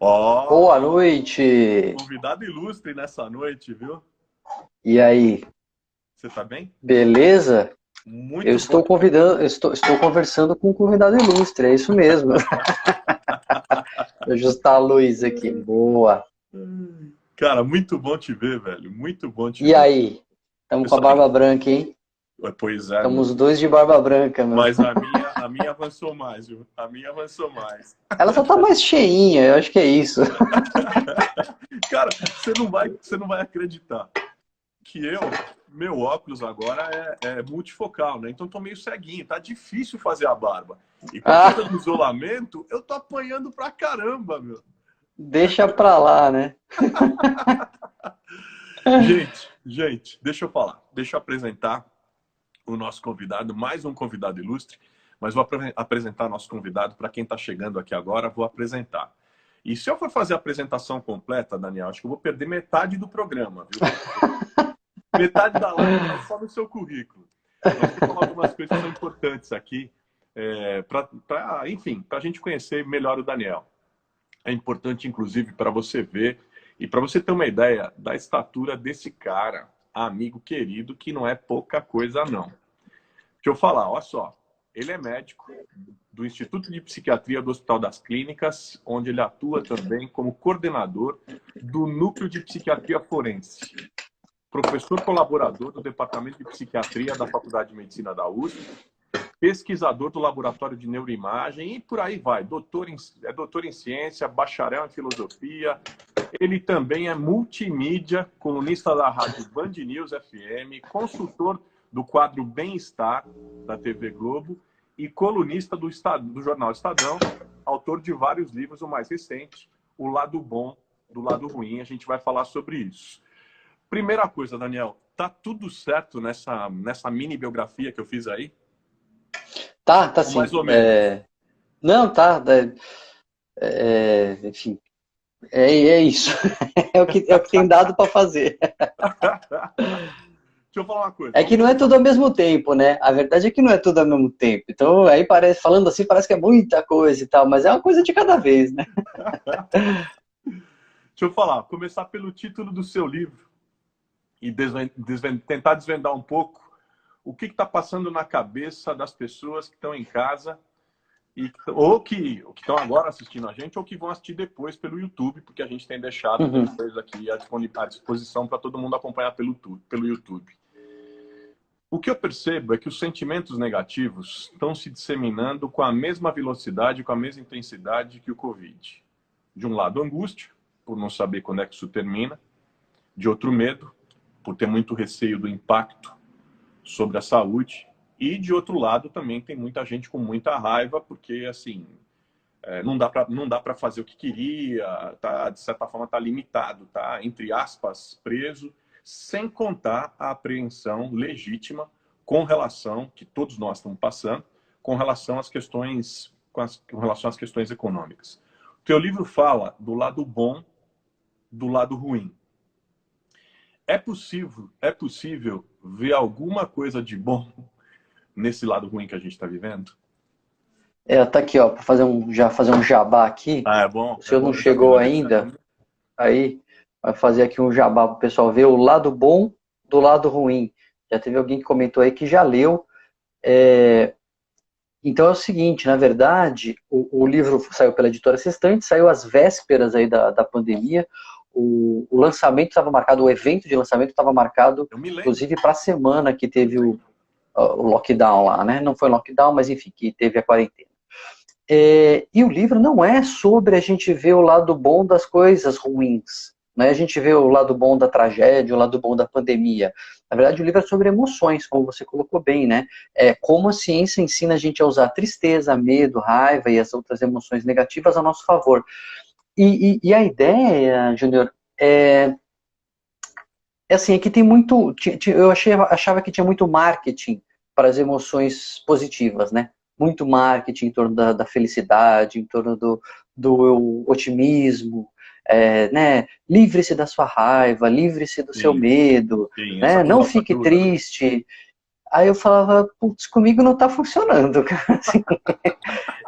Boa Ó, noite! convidado ilustre nessa noite, viu? E aí, Você tá bem? beleza? Eu Muito bom. estou convidando, estou conversando com um convidado ilustre, é isso mesmo. Vou ajustar a luz aqui. Boa. Cara, muito bom te ver, velho. Muito bom te E ver. aí? Estamos com a Isso aí. barba branca, hein? Pois é, Estamos meu. os dois de barba branca, meu. Mas a minha avançou mais, viu? A minha avançou mais. Ela só tá mais cheinha, eu acho que é isso. Cara, você não vai acreditar que meu óculos agora é multifocal, né? Então tô meio ceguinho, tá difícil fazer a barba. E por Ah, conta do isolamento, eu tô apanhando pra caramba, meu. deixa pra lá, né? Gente, deixa eu falar, deixa eu apresentar o nosso convidado, mais um convidado ilustre, mas vou apresentar nosso convidado para quem está chegando aqui agora, vou apresentar. E se eu for fazer a apresentação completa, Daniel, acho que eu vou perder metade do programa, viu? Metade da live vai só no seu currículo. Mas eu vou falar algumas coisas que são importantes aqui, enfim, para a gente conhecer melhor o Daniel. É importante, inclusive, para você ver e para você ter uma ideia da estatura desse cara, amigo querido, que não é pouca coisa, não. Deixa eu falar, olha só. Ele é médico do Instituto de Psiquiatria do Hospital das Clínicas, onde ele atua também como coordenador do Núcleo de Psiquiatria Forense. Professor colaborador do Departamento de Psiquiatria da Faculdade de Medicina da USP, pesquisador do Laboratório de Neuroimagem e por aí vai. É doutor em ciência, bacharel em filosofia. Ele também é multimídia, colunista da rádio Band News FM, consultor do quadro Bem-Estar da TV Globo e colunista do jornal Estadão, autor de vários livros, o mais recente, O Lado Bom do Lado Ruim. A gente vai falar sobre isso. Primeira coisa, Daniel, tá tudo certo nessa mini biografia que eu fiz aí? Tá Ou mais sim. ou menos? Não, tá. Enfim, é isso. É o que tem dado para fazer. Deixa eu falar uma coisa, É que vamos não é começar. tudo ao mesmo tempo, né? A verdade é que não é tudo ao mesmo tempo. Então, aí parece, falando assim, parece que é muita coisa e tal, mas é uma coisa de cada vez, né? Deixa eu falar, começar pelo título do seu livro e tentar desvendar um pouco o que está passando na cabeça das pessoas que estão em casa ou que estão agora assistindo a gente ou que vão assistir depois pelo YouTube, porque a gente tem deixado Uhum. depois aqui à disposição para todo mundo acompanhar pelo YouTube. O que eu percebo é que os sentimentos negativos estão se disseminando com a mesma velocidade, com a mesma intensidade que o Covid. De um lado, angústia, por não saber quando é que isso termina. De outro, medo, por ter muito receio do impacto sobre a saúde. E, de outro lado, também tem muita gente com muita raiva, porque, assim, não dá para fazer o que queria, tá, de certa forma está limitado, tá, entre aspas, preso, sem contar a apreensão legítima com relação, que todos nós estamos passando, com relação às questões, com relação às questões econômicas. O teu livro fala do lado bom, do lado ruim. É possível ver alguma coisa de bom nesse lado ruim que a gente está vivendo? Tá aqui, ó, para já fazer um jabá aqui. Ah, é bom, O é senhor não bom. Eu já fiz chegou a lição. ainda, aí vai fazer aqui um jabá para o pessoal ver o lado bom do lado ruim. Já teve alguém que comentou aí que já leu. Então é o seguinte, na verdade, o livro saiu pela editora Sextante, saiu às vésperas aí da pandemia. O lançamento estava marcado, o evento de lançamento estava marcado, Eu me lembro. inclusive, para a semana que teve o lockdown lá, né? Não foi lockdown, mas enfim, que teve a quarentena. E o livro não é sobre a gente ver o lado bom das coisas ruins, não é a gente ver o lado bom da tragédia, o lado bom da pandemia. Na verdade, o livro é sobre emoções, como você colocou bem, né? Como a ciência ensina a gente a usar tristeza, medo, raiva e as outras emoções negativas a nosso favor. E a ideia, Júnior, é assim, é que tem muito. Eu achava que tinha muito marketing para as emoções positivas, né? Muito marketing em torno da felicidade, em torno do otimismo, né? Livre-se da sua raiva, livre-se do seu Sim, medo, sim, essa né? Não coisa fique toda, né? triste. Aí eu falava, putz, comigo não tá funcionando, cara. Assim,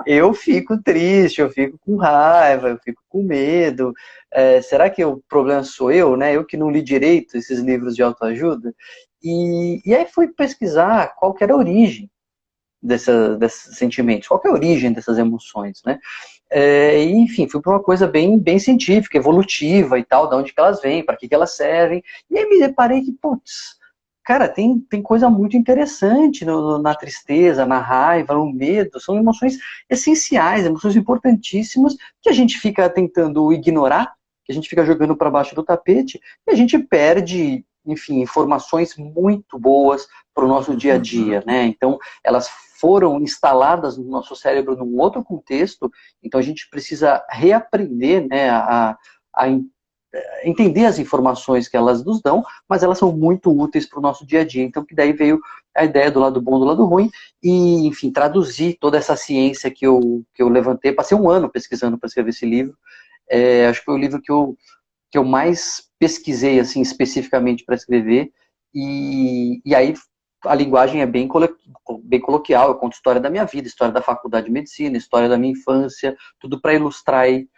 eu fico triste, eu fico com raiva, eu fico com medo. Será que o problema sou eu, né? Eu que não li direito esses livros de autoajuda? E aí fui pesquisar qual que era a origem desses sentimentos, qual que é a origem dessas emoções, né? E, enfim, fui para uma coisa bem científica, evolutiva e tal, de onde que elas vêm, para que elas servem. E aí me deparei que, putz, cara, tem coisa muito interessante na tristeza, na raiva, no medo. São emoções essenciais, emoções importantíssimas que a gente fica tentando ignorar, que a gente fica jogando para baixo do tapete e a gente perde, enfim, informações muito boas para o nosso dia a dia, né? Então, elas foram instaladas no nosso cérebro num outro contexto, então a gente precisa reaprender, né, a entender as informações que elas nos dão, mas elas são muito úteis para o nosso dia a dia. Então, que daí veio a ideia do lado bom, do lado ruim, e, enfim, traduzir toda essa ciência que eu levantei. Passei um ano pesquisando para escrever esse livro. Acho que foi o livro que eu mais pesquisei, assim, especificamente para escrever, e aí a linguagem é bem coloquial, eu conto história da minha vida, história da faculdade de medicina, história da minha infância, tudo para ilustrar e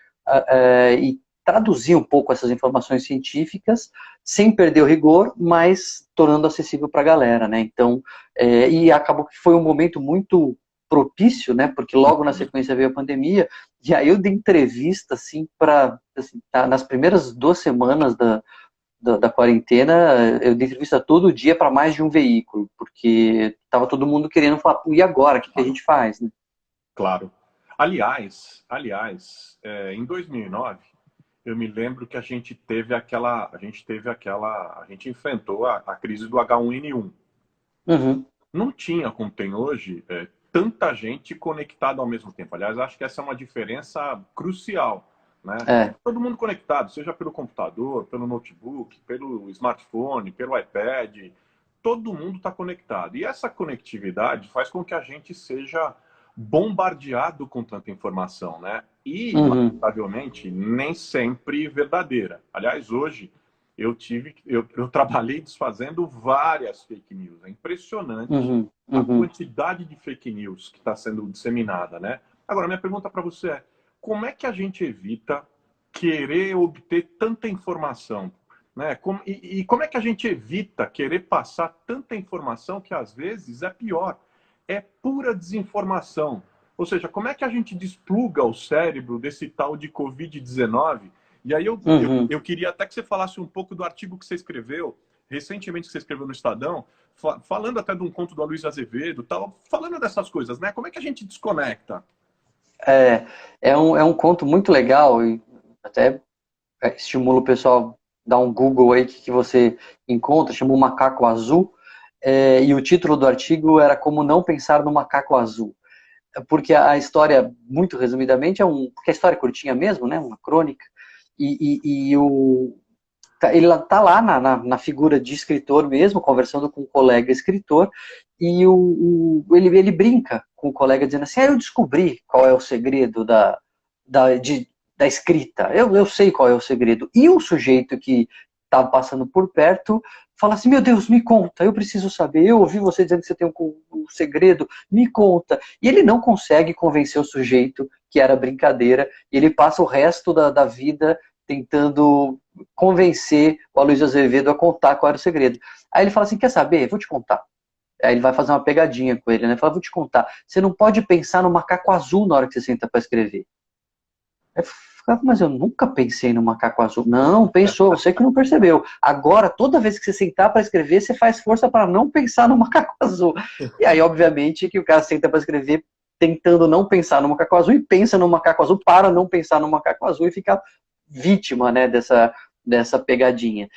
traduzir um pouco essas informações científicas, sem perder o rigor, mas tornando acessível para a galera, né? Então, e acabou que foi um momento muito propício, né? Porque logo na sequência veio a pandemia, e aí eu dei entrevista, assim, assim, nas primeiras 2 semanas da quarentena, eu dei entrevista todo dia para mais de um veículo, porque estava todo mundo querendo falar, e agora, o que a gente faz, né? Claro. Aliás, em 2009, eu me lembro que a gente enfrentou a crise do H1N1. Uhum. Não tinha, como tem hoje, tanta gente conectada ao mesmo tempo. Aliás, acho que essa é uma diferença crucial, né? Todo mundo conectado, seja pelo computador, pelo notebook, pelo smartphone, pelo iPad, todo mundo está conectado. E essa conectividade faz com que a gente seja bombardeado com tanta informação, né? E, lamentavelmente, nem sempre verdadeira. Aliás, hoje eu trabalhei desfazendo várias fake news. É impressionante a quantidade de fake news que está sendo disseminada, né? Agora, minha pergunta para você é: como é que a gente evita querer obter tanta informação, né? Como é que a gente evita querer passar tanta informação que às vezes é pior? É pura desinformação. Ou seja, como é que a gente despluga o cérebro desse tal de Covid-19? E aí eu queria até que você falasse um pouco do artigo que você escreveu, recentemente que você escreveu no Estadão, falando até de um conto do Aloysio Azevedo, tal, falando dessas coisas, né? Como é que a gente desconecta? É um conto muito legal e até estimulo o pessoal a dar um Google aí que você encontra, chama O Macaco Azul, e o título do artigo era Como Não Pensar no Macaco Azul. Porque a história, muito resumidamente, porque a história é curtinha mesmo, né, uma crônica, ele tá lá na figura de escritor mesmo, conversando com um colega escritor, e ele brinca com o colega dizendo assim, eu descobri qual é o segredo da escrita, eu sei qual é o segredo. E o sujeito que estava passando por perto fala assim, meu Deus, me conta, eu preciso saber, eu ouvi você dizendo que você tem um segredo, me conta. E ele não consegue convencer o sujeito que era brincadeira, e ele passa o resto da vida tentando convencer o Aloysio Azevedo a contar qual era o segredo. Aí ele fala assim, quer saber? Vou te contar. Aí ele vai fazer uma pegadinha com ele, né? Fala, vou te contar. Você não pode pensar no macaco azul na hora que você senta para escrever. Aí eu, mas eu nunca pensei no macaco azul. Não, pensou, você que não percebeu. Agora, toda vez que você sentar para escrever, você faz força para não pensar no macaco azul. E aí, obviamente, que o cara senta para escrever tentando não pensar no macaco azul e pensa no macaco azul para não pensar no macaco azul e fica vítima, né, dessa pegadinha.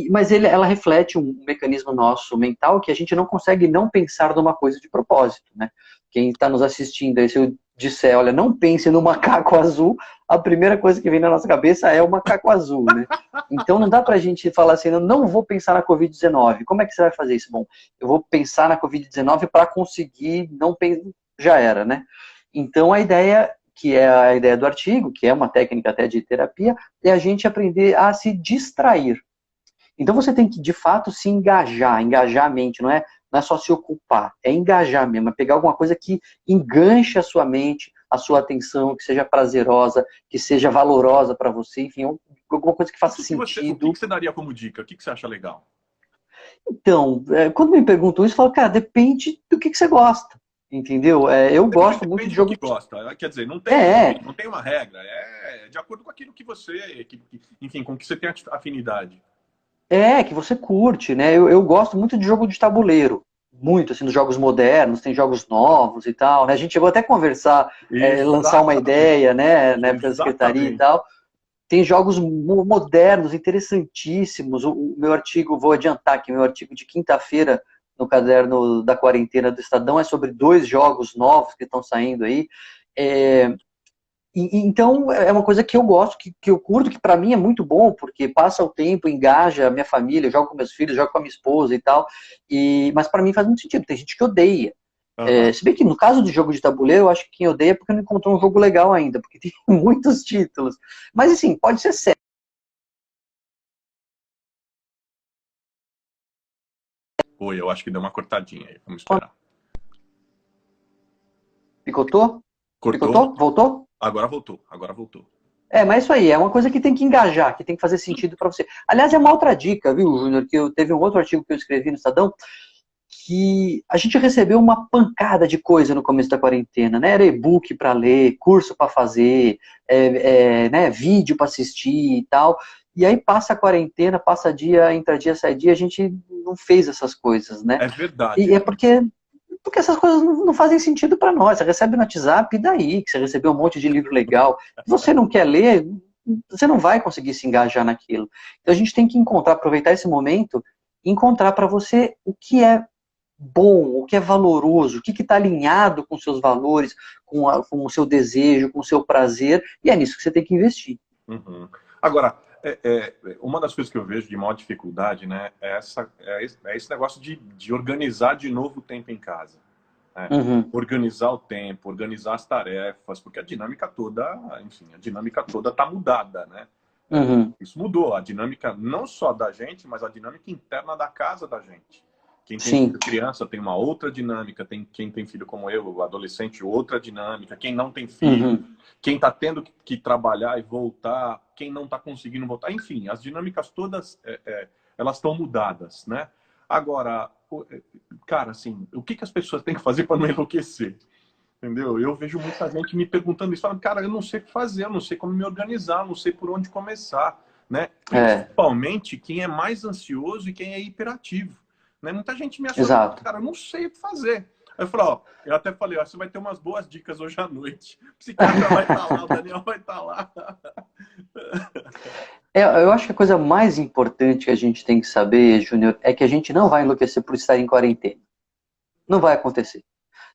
Mas ela reflete um mecanismo nosso mental que a gente não consegue não pensar numa coisa de propósito, né? Quem está nos assistindo aí, se eu disser, olha, não pense no macaco azul, a primeira coisa que vem na nossa cabeça é o macaco azul, né? Então não dá pra gente falar assim, eu não vou pensar na Covid-19. Como é que você vai fazer isso? Bom, eu vou pensar na Covid-19 para conseguir não pensar, já era, né? Então a ideia, que é a ideia do artigo, que é uma técnica até de terapia, é a gente aprender a se distrair. Então você tem que, de fato, se engajar a mente, não é não é só se ocupar, é engajar mesmo, é pegar alguma coisa que enganche a sua mente, a sua atenção, que seja prazerosa, que seja valorosa para você, enfim, alguma coisa que faça sentido. O que você daria como dica? O que você acha legal? Então, quando me perguntam isso, eu falo, cara, depende do que você gosta, entendeu? Eu gosto muito de jogo... Depende do que gosta. Quer dizer, não tem uma regra. É de acordo com aquilo que você... enfim, com que você tem afinidade. Que você curte, né? Eu gosto muito de jogo de tabuleiro. Muito, assim, dos jogos modernos, tem jogos novos e tal, né? A gente chegou até a conversar, lançar uma ideia, né, na época da secretaria e tal. Tem jogos modernos, interessantíssimos. O meu artigo, vou adiantar aqui, meu artigo de quinta-feira no caderno da quarentena do Estadão é sobre 2 jogos novos que estão saindo aí. Então, é uma coisa que eu gosto, que eu curto, que para mim é muito bom, porque passa o tempo, engaja a minha família, eu jogo com meus filhos, jogo com a minha esposa e tal, mas para mim faz muito sentido, tem gente que odeia. Se bem que no caso de jogo de tabuleiro, eu acho que quem odeia é porque não encontrou um jogo legal ainda, porque tem muitos títulos. Mas assim, pode ser sério. Oi, eu acho que deu uma cortadinha aí, vamos esperar. Picotou? Cortou? Picotou? Voltou? Agora voltou. Mas isso aí, é uma coisa que tem que engajar, que tem que fazer sentido para você. Aliás, é uma outra dica, viu, Júnior, que teve um outro artigo que eu escrevi no Estadão, que a gente recebeu uma pancada de coisa no começo da quarentena, né? Era e-book para ler, curso para fazer, né? Vídeo para assistir e tal. E aí passa a quarentena, passa dia, entra dia, sai dia, a gente não fez essas coisas, né? É verdade. E é porque essas coisas não fazem sentido para nós. Você recebe no WhatsApp, e daí? Que você recebeu um monte de livro legal. Se você não quer ler, você não vai conseguir se engajar naquilo. Então a gente tem que aproveitar esse momento, encontrar para você o que é bom, o que é valoroso, o que está alinhado com seus valores, com o seu desejo, com o seu prazer, e é nisso que você tem que investir. Uhum. Agora, uma das coisas que eu vejo de maior dificuldade, né, é esse negócio de organizar de novo o tempo em casa. Né? Organizar o tempo, organizar as tarefas, porque a dinâmica toda está mudada, né? Isso mudou, a dinâmica não só da gente, mas a dinâmica interna da casa da gente. Quem tem criança tem uma outra dinâmica, quem tem filho como eu, o adolescente, outra dinâmica, quem não tem filho, quem está tendo que trabalhar e voltar, quem não está conseguindo voltar, enfim, as dinâmicas todas, elas estão mudadas, né? Agora, cara, assim, o que as pessoas têm que fazer para não enlouquecer? Entendeu? Eu vejo muita gente me perguntando isso, falando, cara, eu não sei o que fazer, eu não sei como me organizar, eu não sei por onde começar, né? Principalmente quem é mais ansioso e quem é hiperativo. Né? Muita gente me achou, cara, eu não sei o que fazer. Aí eu falei, eu até falei, você vai ter umas boas dicas hoje à noite. O psiquiatra vai estar lá, o Daniel vai estar lá. Eu acho que a coisa mais importante que a gente tem que saber, Júnior, é que a gente não vai enlouquecer por estar em quarentena. Não vai acontecer.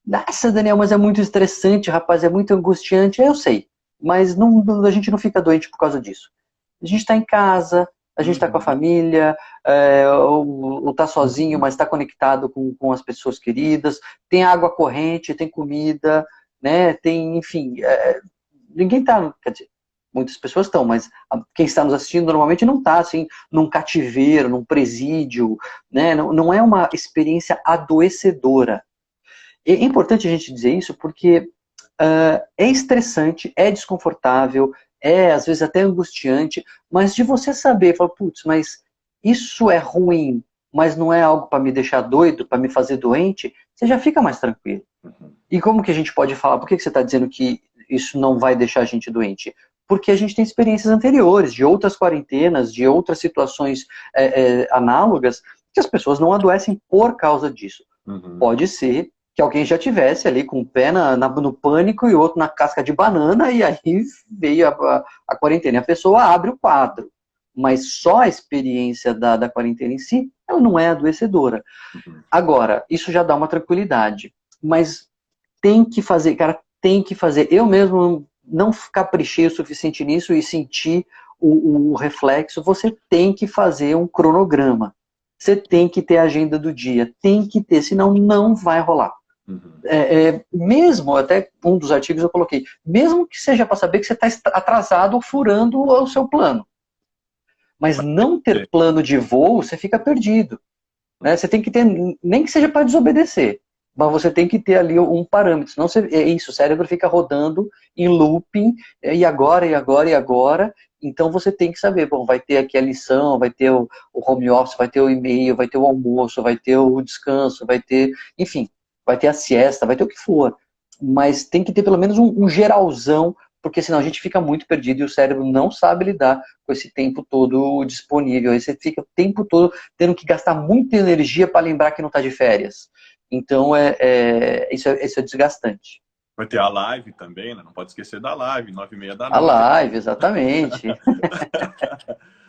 Nossa, Daniel, mas é muito estressante, rapaz, é muito angustiante. Eu sei, mas a gente não fica doente por causa disso. A gente está em casa, a gente está com a família, ou está sozinho, mas está conectado com as pessoas queridas, tem água corrente, tem comida, né? Tem, enfim, ninguém está, quer dizer, muitas pessoas estão, mas quem está nos assistindo normalmente não está assim, num cativeiro, num presídio, né? Não é uma experiência adoecedora. É importante a gente dizer isso porque é estressante, é desconfortável, às vezes até angustiante, mas de você saber, falar, putz, mas isso é ruim, mas não é algo para me deixar doido, para me fazer doente, você já fica mais tranquilo. E como que a gente pode falar, por que você está dizendo que isso não vai deixar a gente doente? Porque a gente tem experiências anteriores, de outras quarentenas, de outras situações análogas, que as pessoas não adoecem por causa disso. Pode ser que alguém já tivesse ali com o pé no pânico e outro na casca de banana, e aí veio a quarentena. E a pessoa abre o quadro. Mas só a experiência da quarentena em si, ela não é adoecedora. Agora, isso já dá uma tranquilidade. Mas tem que fazer, cara, tem que fazer. Eu mesmo não caprichei o suficiente nisso e senti o reflexo. Você tem que fazer um cronograma. Você tem que ter a agenda do dia. Tem que ter, senão não vai rolar. Mesmo, até um dos artigos eu coloquei, mesmo que seja para saber que você está atrasado ou furando o seu plano. Mas não ter plano de voo, você fica perdido. né? Você tem que ter, nem que seja para desobedecer, mas você tem que ter ali um parâmetro, senão é isso, o cérebro fica rodando em looping, e agora, e agora, e agora, então você tem que saber, bom, vai ter aqui a lição, vai ter o home office, vai ter o e-mail, vai ter o almoço, vai ter o descanso, vai ter, enfim, vai ter a siesta, vai ter o que for, mas tem que ter pelo menos um geralzão, porque senão a gente fica muito perdido e o cérebro não sabe lidar com esse tempo todo disponível, aí você fica o tempo todo tendo que gastar muita energia para lembrar que não está de férias. Então, isso é desgastante. Vai ter a live também, né? Não pode esquecer da live, 9h30 da A noite. live, exatamente.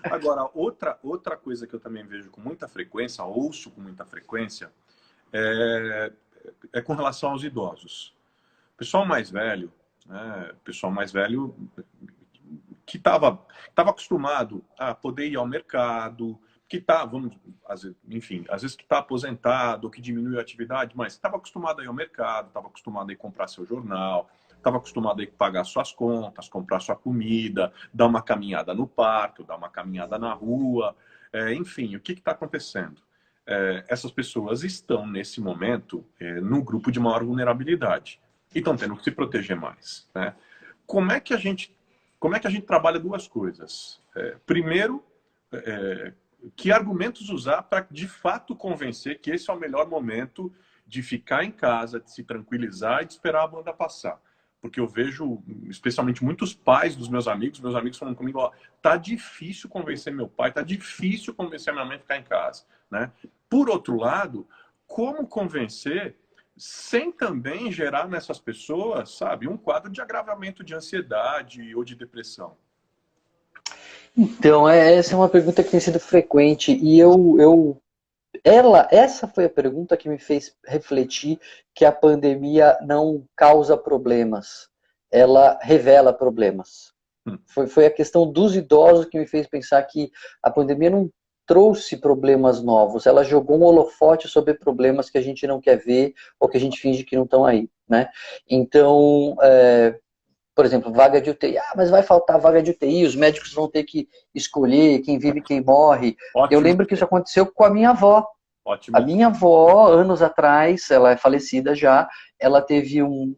Agora, outra coisa que eu também vejo com muita frequência, ouço com muita frequência, é com relação aos idosos. Pessoal mais velho, né? Pessoal mais velho que estava acostumado a poder ir ao mercado, que tá, enfim, às vezes que está aposentado, que diminuiu a atividade, mas estava acostumado a ir ao mercado, estava acostumado a ir comprar seu jornal, estava acostumado a ir pagar suas contas, comprar sua comida, dar uma caminhada no parque, dar uma caminhada na rua, enfim, o que está acontecendo? Essas pessoas estão, nesse momento, no grupo de maior vulnerabilidade e estão tendo que se proteger mais, né? Como é que a gente trabalha duas coisas? Primeiro, que argumentos usar para, de fato, convencer que esse é o melhor momento de ficar em casa, de se tranquilizar e de esperar a banda passar. Porque eu vejo, especialmente, muitos pais dos meus amigos falando comigo, ó, tá difícil convencer meu pai, tá difícil convencer minha mãe a ficar em casa, né? Por outro lado, como convencer sem também gerar nessas pessoas, sabe, um quadro de agravamento de ansiedade ou de depressão? Então, essa é uma pergunta que tem sido frequente e essa foi a pergunta que me fez refletir que a pandemia não causa problemas, ela revela problemas. Foi a questão dos idosos que me fez pensar que a pandemia não trouxe problemas novos, ela jogou um holofote sobre problemas que a gente não quer ver ou que a gente finge que não estão aí, né? Então, por exemplo, vaga de UTI. Ah, mas vai faltar vaga de UTI, os médicos vão ter que escolher quem vive e quem morre. Ótimo. Eu lembro que isso aconteceu com a minha avó. Ótimo. A minha avó, anos atrás, ela é falecida já, ela teve um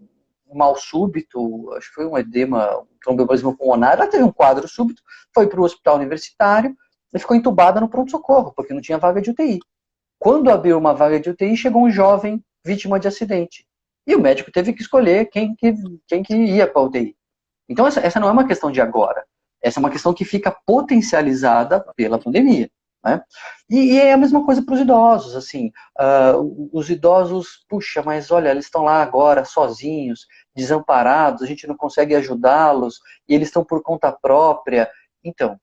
mal súbito, acho que foi um edema, um tromboembolismo pulmonar, ela teve um quadro súbito, foi para o hospital universitário e ficou entubada no pronto-socorro, porque não tinha vaga de UTI. Quando abriu uma vaga de UTI, chegou um jovem vítima de acidente. E o médico teve que escolher quem que ia para a UTI. Então, essa não é uma questão de agora. Essa é uma questão que fica potencializada pela pandemia. Né? E é a mesma coisa para os idosos. Assim, os idosos, puxa, mas olha, eles estão lá agora sozinhos, desamparados, a gente não consegue ajudá-los, e eles estão por conta própria. Então,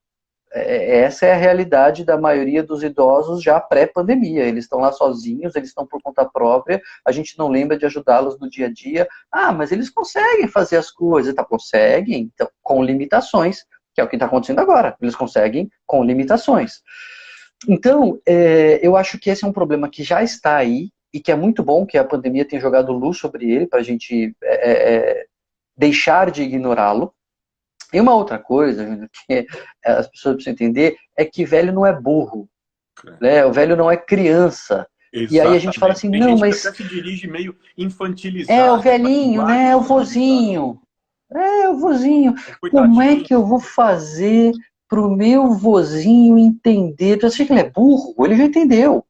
essa é a realidade da maioria dos idosos já pré-pandemia. Eles estão lá sozinhos, eles estão por conta própria, a gente não lembra de ajudá-los no dia a dia. Ah, mas eles conseguem fazer as coisas. Tá, conseguem, então, com limitações, que é o que está acontecendo agora. Eles conseguem com limitações. Então, eu acho que esse é um problema que já está aí e que é muito bom que a pandemia tenha jogado luz sobre ele para a gente deixar de ignorá-lo. E uma outra coisa que as pessoas precisam entender é que velho não é burro, né? O velho não é criança. Exatamente. E aí a gente fala assim, tem não, gente mas... que até se dirige meio infantilizado. É o velhinho, né? É o vozinho. É o vozinho. Como é que eu vou fazer pro meu vozinho entender? Você acha que ele é burro? Ele já entendeu.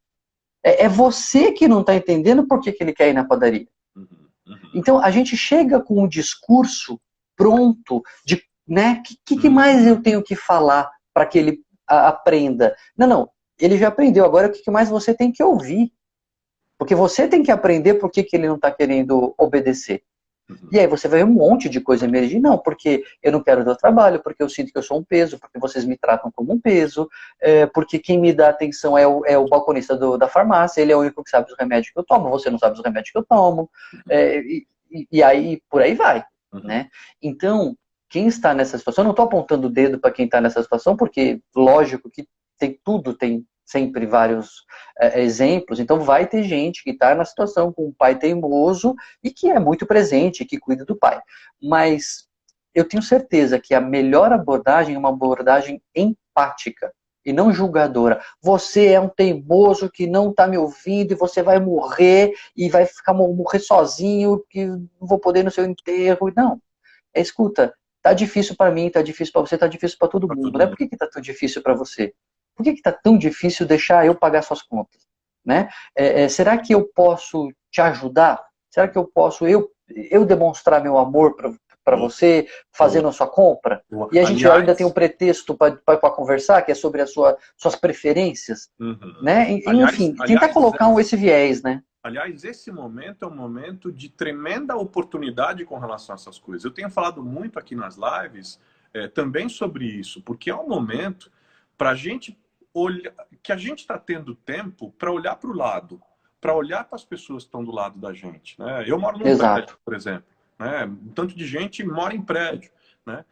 É você que não está entendendo por que ele quer ir na padaria. Então a gente chega com um discurso pronto de, né? Que mais eu tenho que falar para que ele aprenda? Não, ele já aprendeu. Agora o que mais você tem que ouvir? Porque você tem que aprender por que ele não está querendo obedecer. E aí você vai ver um monte de coisa emergir. Não, porque eu não quero dar trabalho, porque eu sinto que eu sou um peso, porque vocês me tratam como um peso, porque quem me dá atenção é o balconista da farmácia, ele é o único que sabe os remédios que eu tomo, você não sabe os remédios que eu tomo. E aí, por aí vai. Né? Então, quem está nessa situação, eu não estou apontando o dedo para quem está nessa situação, porque lógico que tem sempre vários exemplos, então vai ter gente que está na situação com um pai teimoso e que é muito presente, que cuida do pai. Mas eu tenho certeza que a melhor abordagem é uma abordagem empática. e não julgadora. Você é um teimoso que não está me ouvindo e você vai morrer e vai morrer sozinho, que não vou poder ir no seu enterro. Não. Escuta, tá difícil para mim, tá difícil para você, tá difícil para todo mundo. Né? Por que tá tão difícil para você? Por que tá tão difícil deixar eu pagar suas contas? Né? Será que eu posso te ajudar? Será que eu posso eu demonstrar meu amor para você, fazendo a sua compra? E a gente ainda tem um pretexto para conversar, que é sobre suas preferências. Né? Enfim, tentar colocar esse viés, né? Aliás, esse momento é um momento de tremenda oportunidade com relação a essas coisas. Eu tenho falado muito aqui nas lives também sobre isso, porque é um momento para a gente olhar, que a gente está tendo tempo para olhar para o lado, para olhar para as pessoas que estão do lado da gente. Né? Eu moro num prédio, por exemplo. Né? Um tanto de gente mora em prédio. Né?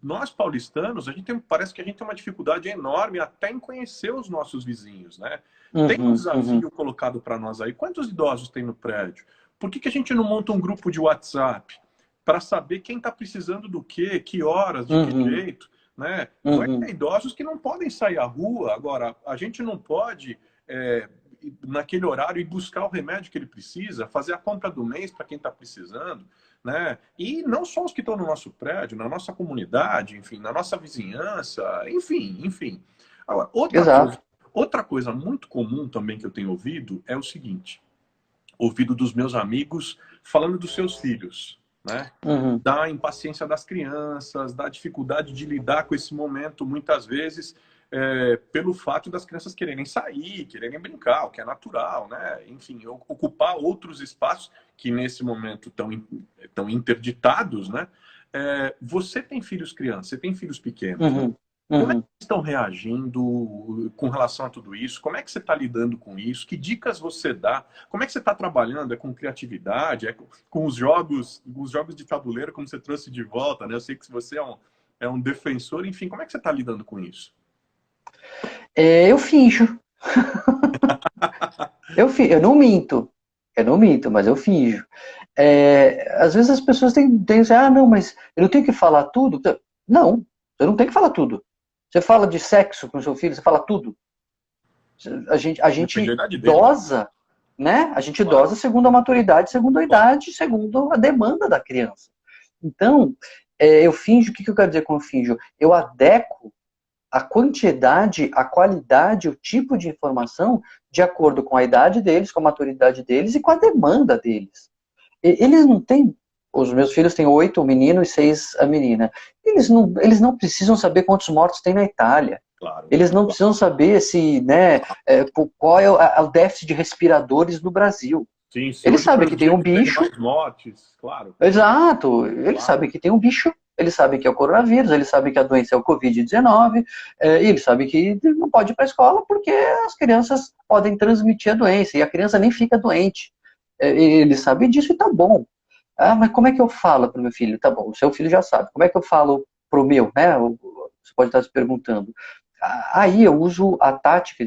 Nós paulistanos, parece que a gente tem uma dificuldade enorme até em conhecer os nossos vizinhos. Né? Tem um desafio colocado para nós aí. Quantos idosos tem no prédio? Por que a gente não monta um grupo de WhatsApp para saber quem está precisando do quê, que horas, de que jeito? Né? Vai ter idosos que não podem sair à rua. Agora, a gente não pode, naquele horário, ir buscar o remédio que ele precisa, fazer a compra do mês para quem está precisando. Né? E não só os que estão no nosso prédio, na nossa comunidade, enfim, na nossa vizinhança, enfim. Agora, outra coisa muito comum também que eu tenho ouvido é o seguinte: ouvido dos meus amigos falando dos seus filhos. Né? Da impaciência das crianças, da dificuldade de lidar com esse momento, muitas vezes, pelo fato das crianças quererem sair, quererem brincar, o que é natural, né? Enfim, ocupar outros espaços que nesse momento estão interditados, né? Você tem filhos crianças, você tem filhos pequenos, né? Como é que estão reagindo com relação a tudo isso? Como é que você está lidando com isso? Que dicas você dá? Como é que você está trabalhando? É com criatividade? É com os jogos de tabuleiro, como você trouxe de volta, né? Eu sei que você é um defensor. Enfim, como é que você está lidando com isso? Eu finjo. Eu não minto. Eu não minto, mas eu finjo. Às vezes as pessoas têm assim, não, mas eu não tenho que falar tudo. Não, você não tem que falar tudo. Você fala de sexo com o seu filho, você fala tudo. A gente dosa, né? A gente dosa segundo a maturidade, segundo a idade, segundo a demanda da criança. Então, eu finjo, o que eu quero dizer com eu finjo? Eu adequo a quantidade, a qualidade, o tipo de informação de acordo com a idade deles, com a maturidade deles e com a demanda deles. Eles não têm... Os meus filhos têm 8, o menino, e 6, a menina. Eles não precisam saber quantos mortos tem na Itália. Claro, eles não precisam saber se, né, qual é o déficit de respiradores no Brasil. Sim, eles sabem que tem um bicho. Mais mortes, claro. Exato. Eles sabem que tem um bicho. Eles sabem que é o coronavírus. Eles sabem que a doença é o Covid-19. E eles sabem que não pode ir para a escola porque as crianças podem transmitir a doença. E a criança nem fica doente. Eles sabem disso e tá bom. Mas como é que eu falo para o meu filho? Tá bom, o seu filho já sabe. Como é que eu falo para o meu? Né? Você pode estar se perguntando. Aí eu uso a tática,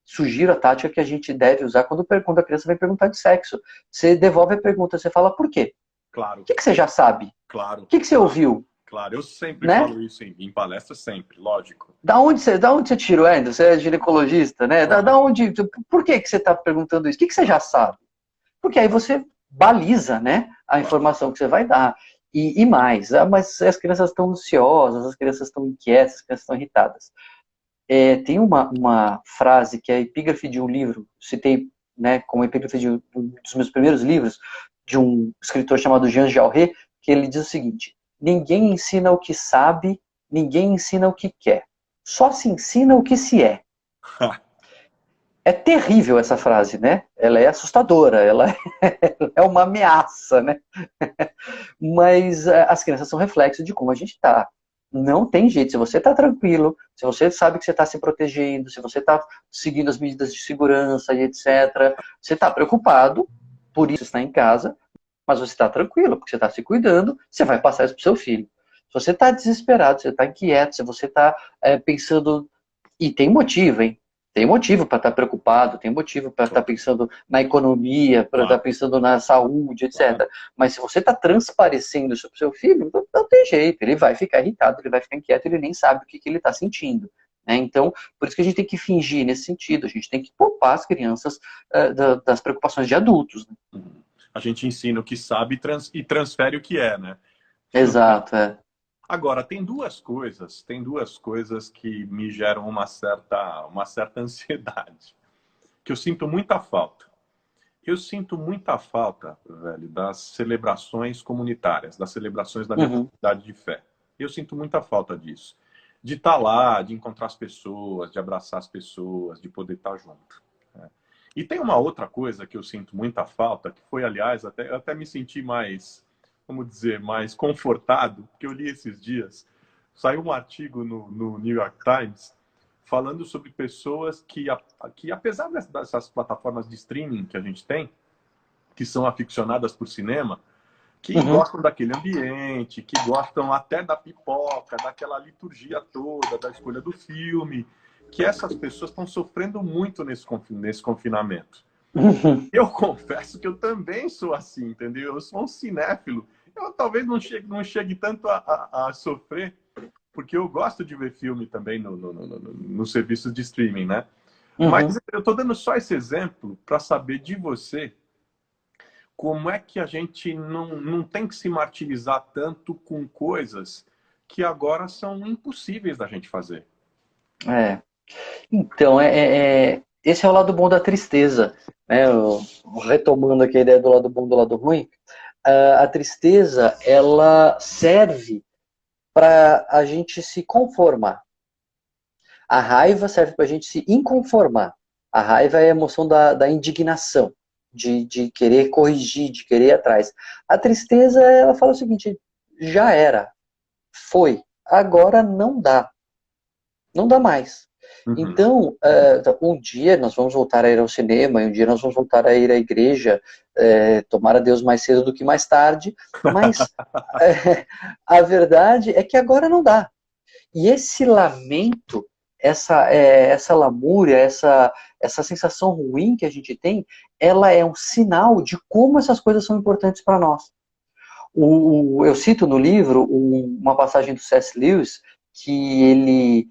sugiro a tática que a gente deve usar quando a criança vai perguntar de sexo. Você devolve a pergunta, você fala por quê? Claro. O que você já sabe? Claro. O que você ouviu? Claro, eu sempre falo isso em palestra, sempre, lógico. Da onde você tirou, Andrew? Você é ginecologista, né? Claro. Por que você está perguntando isso? O que você já sabe? Porque aí você baliza, né, a informação que você vai dar. E mais, mas as crianças estão ansiosas, as crianças estão inquietas, as crianças estão irritadas. Tem uma frase que é a epígrafe de um livro, citei, né, como epígrafe de um dos meus primeiros livros, de um escritor chamado Jean Jaurès, que ele diz o seguinte: ninguém ensina o que sabe, ninguém ensina o que quer. Só se ensina o que se é. É terrível essa frase, né? Ela é assustadora, ela é uma ameaça, né? Mas as crianças são reflexo de como a gente está. Não tem jeito. Se você está tranquilo, se você sabe que você está se protegendo, se você está seguindo as medidas de segurança e etc., você está preocupado, por isso está em casa, mas você está tranquilo, porque você está se cuidando, você vai passar isso para o seu filho. Se você está desesperado, se você está inquieto, se você está pensando... E tem motivo, hein? Tem motivo para estar preocupado, tem motivo para estar pensando na economia, para estar pensando na saúde, etc. Mas se você está transparecendo isso para o seu filho, não tem jeito. Ele vai ficar irritado, ele vai ficar inquieto, ele nem sabe o que ele está sentindo. né? Então, por isso que a gente tem que fingir nesse sentido, a gente tem que poupar as crianças das preocupações de adultos. Né? A gente ensina o que sabe e transfere o que é, né? Exato, é. Agora, tem duas coisas que me geram uma certa ansiedade, que eu sinto muita falta. Eu sinto muita falta, velho, das celebrações comunitárias, das celebrações da minha comunidade de fé. Eu sinto muita falta disso. De estar lá, de encontrar as pessoas, de abraçar as pessoas, de poder estar junto. Né? E tem uma outra coisa que eu sinto muita falta, que foi, aliás, eu até me senti mais, vamos dizer, mais confortado, porque eu li esses dias, saiu um artigo no New York Times falando sobre pessoas que apesar dessas plataformas de streaming que a gente tem, que são aficionadas por cinema, que gostam daquele ambiente, que gostam até da pipoca, daquela liturgia toda, da escolha do filme, que essas pessoas estão sofrendo muito nesse confinamento. Eu confesso que eu também sou assim, entendeu? Eu sou um cinéfilo. Eu talvez não chegue tanto a sofrer, porque eu gosto de ver filme também no serviço de streaming, né? Mas eu estou dando só esse exemplo para saber de você como é que a gente não tem que se martirizar tanto com coisas que agora são impossíveis da gente fazer. Então, esse é o lado bom da tristeza. Né? Retomando aqui a ideia do lado bom do lado ruim, a tristeza, ela serve para a gente se conformar. A raiva serve para a gente se inconformar. A raiva é a emoção da indignação, de querer corrigir, de querer ir atrás. A tristeza, ela fala o seguinte, já era, foi, agora não dá. Não dá mais. Então, um dia nós vamos voltar a ir ao cinema, e um dia nós vamos voltar a ir à igreja, tomara Deus mais cedo do que mais tarde, mas a verdade é que agora não dá. E esse lamento, essa lamúria, essa sensação ruim que a gente tem, ela é um sinal de como essas coisas são importantes para nós. Eu cito no livro uma passagem do C.S. Lewis, que ele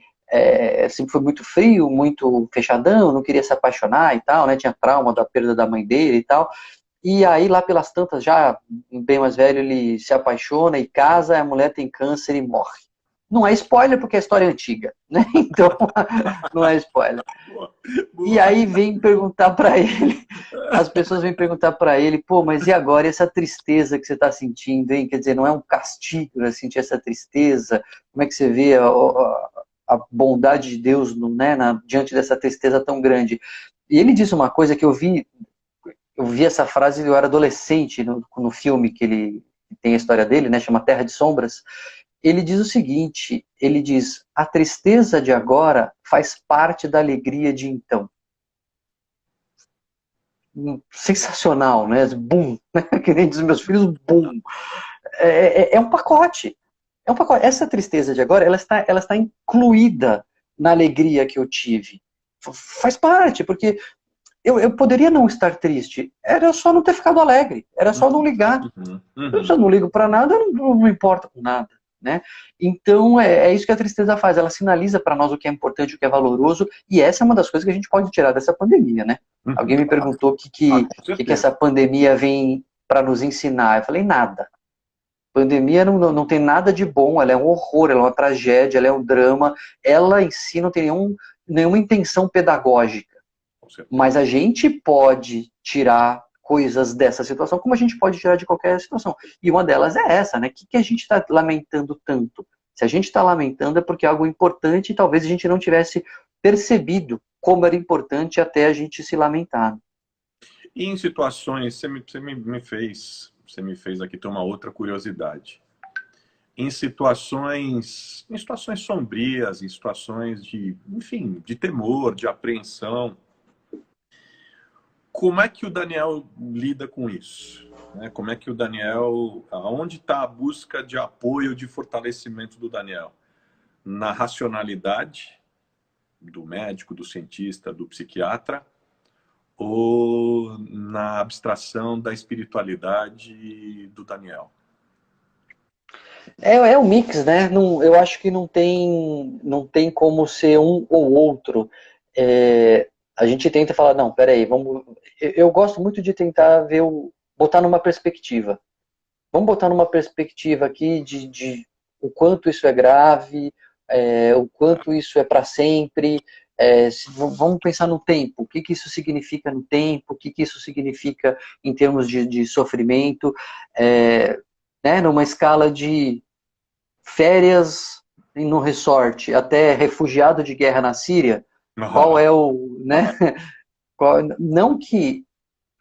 sempre foi muito frio, muito fechadão, não queria se apaixonar e tal, né? Tinha trauma da perda da mãe dele e tal. E aí, lá pelas tantas, já bem mais velho, ele se apaixona e casa, a mulher tem câncer e morre. Não é spoiler, porque a história é antiga, né? Então, não é spoiler. Boa. E aí vem perguntar para ele, as pessoas vêm perguntar para ele, pô, mas e agora, e essa tristeza que você está sentindo, hein? Quer dizer, não é um castigo, né, sentir essa tristeza? Como é que você vê a bondade de Deus, né, diante dessa tristeza tão grande? E ele disse uma coisa que eu vi essa frase, eu era adolescente, no filme que ele tem a história dele, né, chama Terra de Sombras. Ele diz o seguinte, ele diz, a tristeza de agora faz parte da alegria de então. Sensacional, né? Bum, que nem diz meus filhos, bum. É um pacote. É um pacote. Essa tristeza de agora, ela está incluída na alegria que eu tive. Faz parte, porque eu poderia não estar triste, era só não ter ficado alegre, era só não ligar. Se eu não ligo para nada, eu não importa com nada. Né? Então é isso que a tristeza faz, ela sinaliza para nós o que é importante, o que é valoroso, e essa é uma das coisas que a gente pode tirar dessa pandemia, né? Alguém me perguntou o que essa pandemia vem para nos ensinar. Eu falei, nada. Pandemia não tem nada de bom, ela é um horror, ela é uma tragédia, ela é um drama, ela em si não tem nenhuma intenção pedagógica. Mas a gente pode tirar coisas dessa situação, como a gente pode tirar de qualquer situação. E uma delas é essa, né? O que a gente está lamentando tanto? Se a gente está lamentando é porque é algo importante e talvez a gente não tivesse percebido como era importante até a gente se lamentar. E em situações, você me fez aqui ter uma outra curiosidade. Em situações sombrias, em situações enfim, de temor, de apreensão, como é que o Daniel lida com isso? Como é que o Daniel... Onde está a busca de apoio, de fortalecimento do Daniel? Na racionalidade do médico, do cientista, do psiquiatra, ou na abstração da espiritualidade do Daniel? É o mix, né? Não, eu acho que não tem como ser um ou outro. A gente tenta falar, não, peraí, vamos. Eu gosto muito de tentar ver botar numa perspectiva. Vamos botar numa perspectiva aqui de o quanto isso é grave, o quanto isso é para sempre. Vamos pensar no tempo, o que, que isso significa no tempo, o que, que isso significa em termos de sofrimento, né, numa escala de férias no resort até refugiado de guerra na Síria, qual é o, né? Não que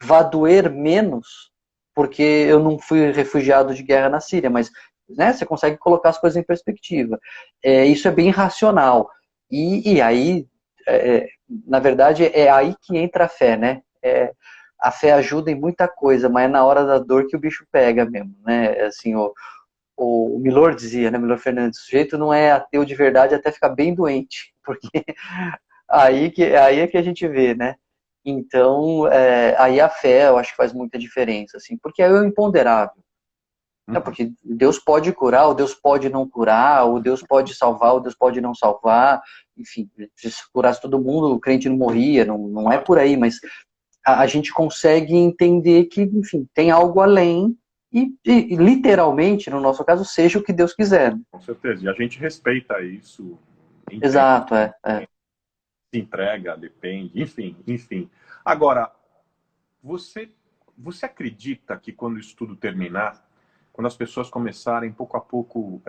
vá doer menos, porque eu não fui refugiado de guerra na Síria, mas né, você consegue colocar as coisas em perspectiva. Isso é bem racional. E aí, na verdade, é aí que entra a fé, né? A fé ajuda em muita coisa, mas é na hora da dor que o bicho pega mesmo, né? Assim, o Milor dizia, né, Milor Fernandes, o sujeito não é ateu de verdade até ficar bem doente, porque aí é que a gente vê, né? Então, aí a fé, eu acho que faz muita diferença, assim, porque é o imponderável. É Uhum. porque Deus pode curar, ou Deus pode não curar, ou Deus pode salvar, ou Deus pode não salvar. Enfim, se curasse todo mundo, o crente não morria, não é por aí, mas a gente consegue entender que, enfim, tem algo além e literalmente, no nosso caso, seja o que Deus quiser. Com certeza. E a gente respeita isso, entende, Exato, se entrega, depende, enfim, enfim. Agora, você, você acredita que quando isso tudo terminar, quando as pessoas começarem pouco a pouco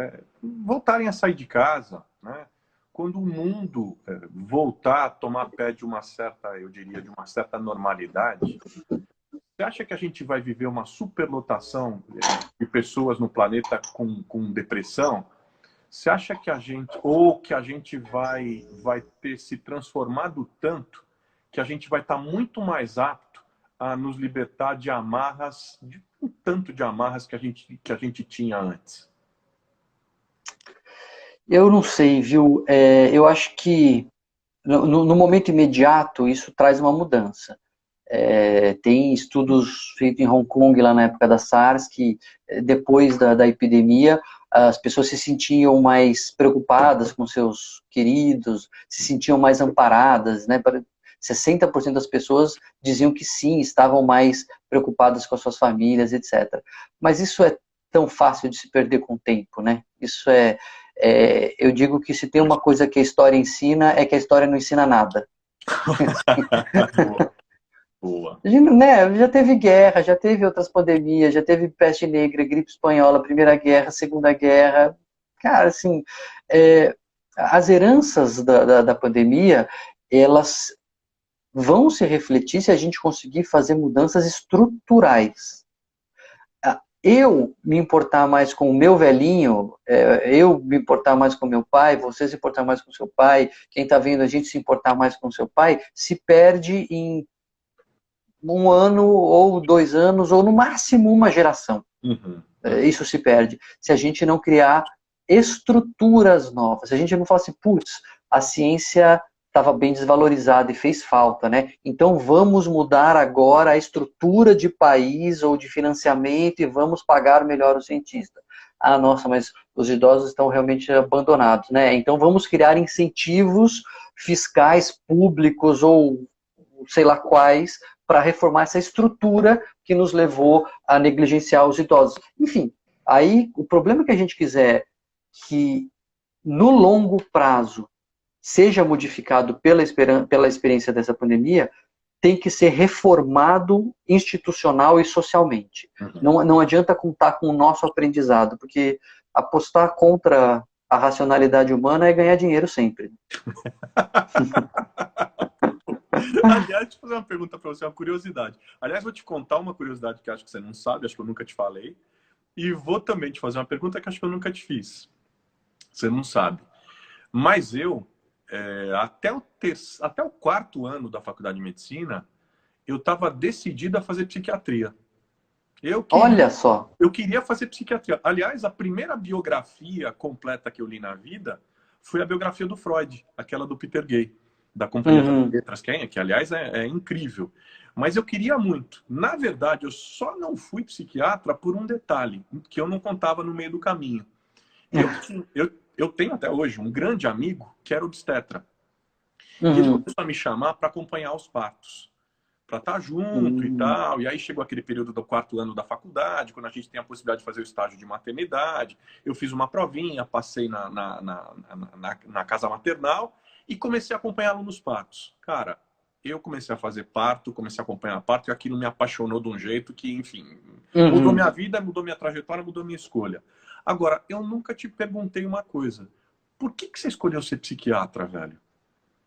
voltarem a sair de casa, né? Quando o mundo voltar a tomar pé de uma certa, eu diria, de uma certa normalidade, você acha que a gente vai viver uma superlotação de pessoas no planeta com depressão? Você acha que a gente, ou que a gente vai ter se transformado tanto que a gente vai estar muito mais apto a nos libertar de amarras, de um tanto de amarras que a gente tinha antes? eu não sei, viu? Eu acho que no momento imediato isso traz uma mudança. Tem estudos feitos em Hong Kong lá na época da SARS que depois da epidemia as pessoas se sentiam mais preocupadas com seus queridos, se sentiam mais amparadas, né? 60% das pessoas diziam que sim, estavam mais preocupadas com as suas famílias, etc. Mas isso é tão fácil de se perder com o tempo, né? Isso eu digo que se tem uma coisa que a história ensina, é que a história não ensina nada. Boa, boa. A gente, né, já teve guerra, já teve outras pandemias, já teve peste negra, gripe espanhola, Primeira Guerra, Segunda Guerra. Cara, assim, as heranças da pandemia, elas vão se refletir se a gente conseguir fazer mudanças estruturais. Eu me importar mais com o meu velhinho, eu me importar mais com meu pai, você se importar mais com seu pai, quem está vendo a gente se importar mais com seu pai, se perde em um ano ou 2 anos, ou no máximo uma geração. Uhum. Isso se perde. Se a gente não criar estruturas novas, se a gente não falar assim, putz, a ciência estava bem desvalorizada e fez falta, né? Então vamos mudar agora a estrutura de país ou de financiamento e vamos pagar melhor o cientista. Ah, nossa, mas os idosos estão realmente abandonados, né? Então vamos criar incentivos fiscais públicos ou sei lá quais para reformar essa estrutura que nos levou a negligenciar os idosos. Enfim, aí o problema que a gente quiser que no longo prazo seja modificado pela experiência dessa pandemia, tem que ser reformado institucional e socialmente. Uhum. Não adianta contar com o nosso aprendizado, porque apostar contra a racionalidade humana é ganhar dinheiro sempre. Aliás, deixa eu fazer uma pergunta para você, uma curiosidade. Aliás, vou te contar uma curiosidade que acho que você não sabe, acho que eu nunca te falei. E vou também te fazer uma pergunta que acho que eu nunca te fiz. Você não sabe. Mas eu, até o quarto ano da faculdade de medicina, eu estava decidido a fazer psiquiatria. Eu queria, Olha só. eu queria fazer psiquiatria. Aliás, a primeira biografia completa que eu li na vida foi a biografia do Freud, aquela do Peter Gay, da Companhia das Uhum. Letras, que aliás é incrível. Mas eu queria muito. Na verdade, eu só não fui psiquiatra por um detalhe, que eu não contava no meio do caminho. Eu tenho até hoje um grande amigo que era obstetra. E ele Uhum. começou a me chamar para acompanhar os partos, para estar junto e Uhum. tal. E aí chegou aquele período do 4º ano da faculdade, quando a gente tem a possibilidade de fazer o estágio de maternidade. Eu fiz uma provinha, passei na casa maternal e comecei a acompanhá-lo nos partos. Cara, eu comecei a fazer parto, comecei a acompanhar parto e aquilo me apaixonou de um jeito que, enfim, mudou Uhum. minha vida, mudou minha trajetória, mudou minha escolha. Agora, eu nunca te perguntei uma coisa. Por que você escolheu ser psiquiatra, velho?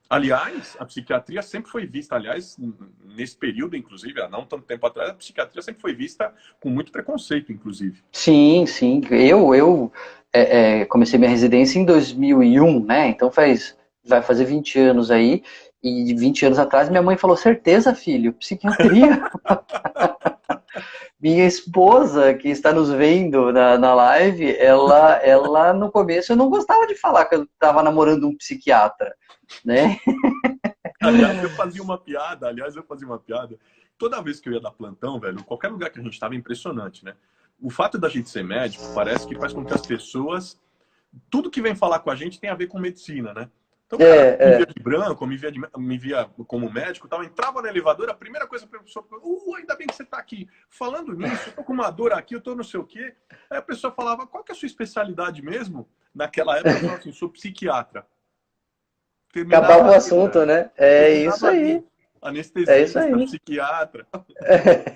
Aliás, a psiquiatria sempre foi vista, aliás, nesse período, inclusive, há não tanto tempo atrás, a psiquiatria sempre foi vista com muito preconceito, inclusive. Sim, sim. Eu comecei minha residência em 2001, né? Então vai fazer 20 anos aí. E 20 anos atrás minha mãe falou, certeza, filho, psiquiatria. Minha esposa, que está nos vendo na live, ela no começo eu não gostava de falar que eu estava namorando um psiquiatra, né? Aliás, eu fazia uma piada. Toda vez que eu ia dar plantão, velho, qualquer lugar que a gente estava, é impressionante, né? O fato da gente ser médico parece que faz com que as pessoas, tudo que vem falar com a gente tem a ver com medicina, né? Então, o cara me via de branco, me via como médico, tal, entrava no elevador, a primeira coisa que a pessoa falou, ainda bem que você está aqui. Falando nisso, eu tô com uma dor aqui, eu tô não sei o quê. Aí a pessoa falava, qual que é a sua especialidade mesmo? Naquela época eu falava assim, sou psiquiatra. Acabava Terminava o ali, assunto, velho. né? É isso Terminava aí. ali. É isso Anestesista, aí. psiquiatra.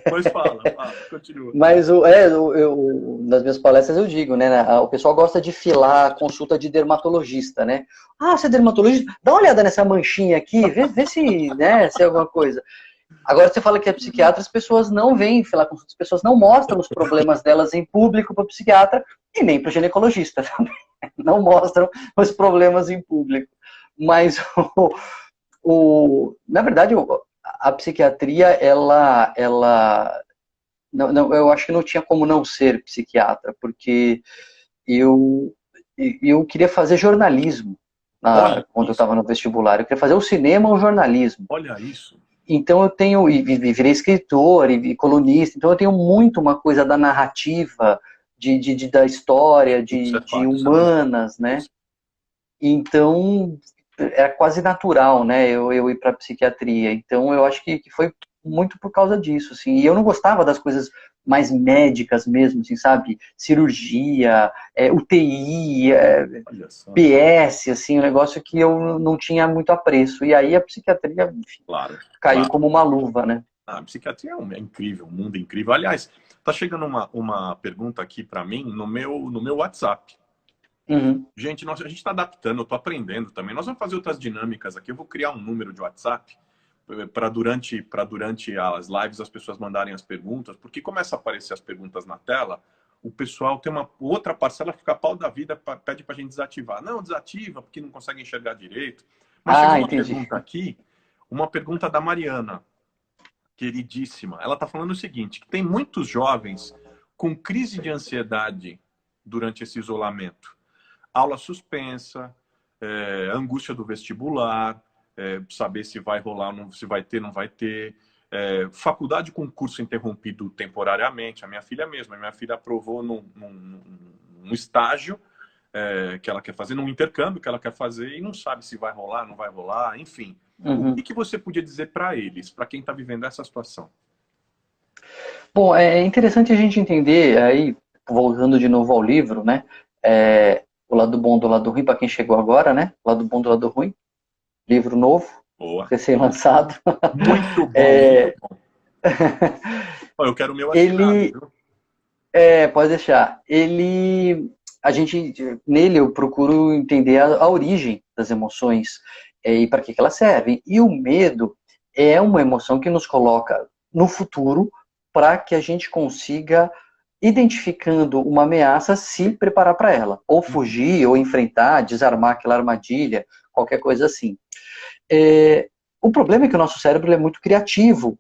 Mas fala, continua. Mas nas minhas palestras eu digo, né? O pessoal gosta de filar a consulta de dermatologista, né? Ah, você é dermatologista? Dá uma olhada nessa manchinha aqui, vê se, né, se é alguma coisa. Agora você fala que é psiquiatra, as pessoas não vêm filar consulta, as pessoas não mostram os problemas delas em público para o psiquiatra e nem para o ginecologista também. Não mostram os problemas em público. Mas, na verdade, a psiquiatria, eu acho que não tinha como não ser psiquiatra, porque eu, eu queria fazer jornalismo Olha quando eu isso, estava no vestibular. Eu queria fazer o cinema ou o jornalismo. olha isso. Então eu tenho, e virei escritor, e colunista, então eu tenho muito uma coisa da narrativa, da história, Isso é de fato, isso é muito fato. humanas, né? Então, é quase natural, né, eu ir para psiquiatria. Então, eu acho que foi muito por causa disso, assim. E eu não gostava das coisas mais médicas mesmo, assim, sabe? Cirurgia, UTI, Olha só. PS, assim, um negócio que eu não tinha muito apreço. E aí a psiquiatria, enfim, Claro, caiu claro. como uma luva, né? A psiquiatria é incrível, um mundo incrível. Aliás, tá chegando uma pergunta aqui para mim no meu WhatsApp. Uhum. Gente, a gente está adaptando, eu estou aprendendo também. Nós vamos fazer outras dinâmicas aqui. Eu vou criar um número de WhatsApp para durante as lives as pessoas mandarem as perguntas, porque começa a aparecer as perguntas na tela, o pessoal tem uma outra parcela que fica pau da vida, pede para a gente desativar. Não, desativa, porque não consegue enxergar direito. Mas chegou Ah, uma entendi. pergunta aqui, uma pergunta da Mariana, queridíssima. Ela está falando o seguinte, que tem muitos jovens com crise de ansiedade durante esse isolamento. Aula suspensa, angústia do vestibular, saber se vai rolar, se vai ter, não vai ter. Faculdade com curso interrompido temporariamente. A minha filha mesma. A minha filha aprovou num estágio que ela quer fazer, num intercâmbio que ela quer fazer e não sabe se vai rolar, não vai rolar, enfim. O Uhum. que você podia dizer para eles, para quem está vivendo essa situação? Bom, é interessante a gente entender, aí, voltando de novo ao livro, né? O lado bom do lado ruim, para quem chegou agora, né? O lado bom do lado ruim. Livro novo, Boa. recém-lançado. Muito bom, muito bom. Eu quero o meu assinado, Ele, viu? pode deixar. Nele eu procuro entender a origem das emoções e para que elas servem. E o medo é uma emoção que nos coloca no futuro para que a gente consiga, identificando uma ameaça, se preparar para ela. Ou fugir, ou enfrentar, desarmar aquela armadilha, qualquer coisa assim. O problema é que o nosso cérebro é muito criativo,